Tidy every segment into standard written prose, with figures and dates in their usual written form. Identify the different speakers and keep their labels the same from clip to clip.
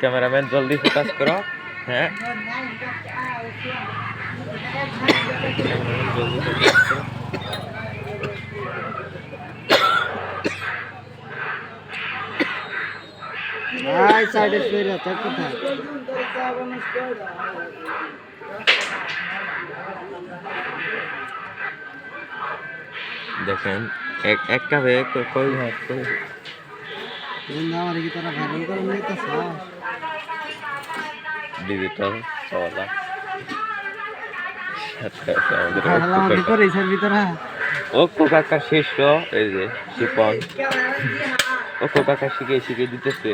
Speaker 1: Cameraman জলদি focus করো। হ্যাঁ ক্যামেরাম্যান জলদি ফোকাস করো।
Speaker 2: ভাই সাইডে ফিরে তো কোথায়
Speaker 1: দেখেন একটা ব্যাগ কই হাত কই
Speaker 2: আমার কি তারা ভাইরাল করে নিতেছ
Speaker 1: ডিজিটাল সওয়ালা
Speaker 2: আমাদের ভিতরে এসের ভিতরে
Speaker 1: ও কোকাকা শিষ্য এই যে শিপন ও কোকাকা শিখে শিখে দিতেছে।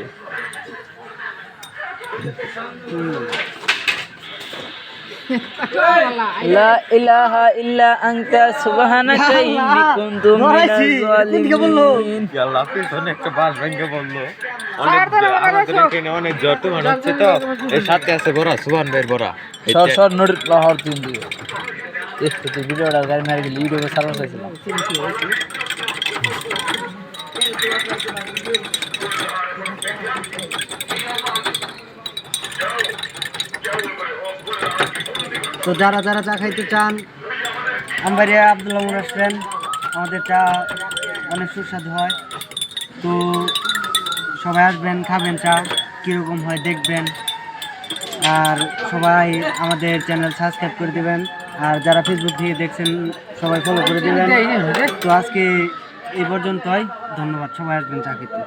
Speaker 3: লা ইলাহা ইল্লা আনতা সুবহানাকা ইন্নী কুনতু মিনাজ জালিমিন।
Speaker 1: আল্লাহ পিছনে একটা বাস ভেঙে বললো আমাদের এখানে অনেক জ্বর তো মনে হচ্ছে তো এর সাথে আছে বড়া সুবহান ভাইয়ের বড়া
Speaker 3: সর সর নড়ি লাহর তিন দিয়ে দেখতে তো ভিডিওটা গাড়ি মারি গেলে ইউটিউবে সার্ভার চাইছিলাম।
Speaker 2: তো যারা যারা চা খাইতে চান আমবাড়িয়া আব্দুল্লাহ রেস্টুরেন্ট, আমাদের চা অনেক সুস্বাদু হয়। তো সবাই আসবেন, খাবেন, চা কীরকম হয় দেখবেন, আর সবাই আমাদের চ্যানেল সাবস্ক্রাইব করে দেবেন, আর যারা ফেসবুক থেকে দেখছেন সবাই ফলো করে দেবেন। তো আজকে এই পর্যন্তই, ধন্যবাদ। সবাই আসবেন চা খেতে।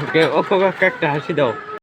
Speaker 1: ওকে ও কোকাকা একটা হাসি দাও।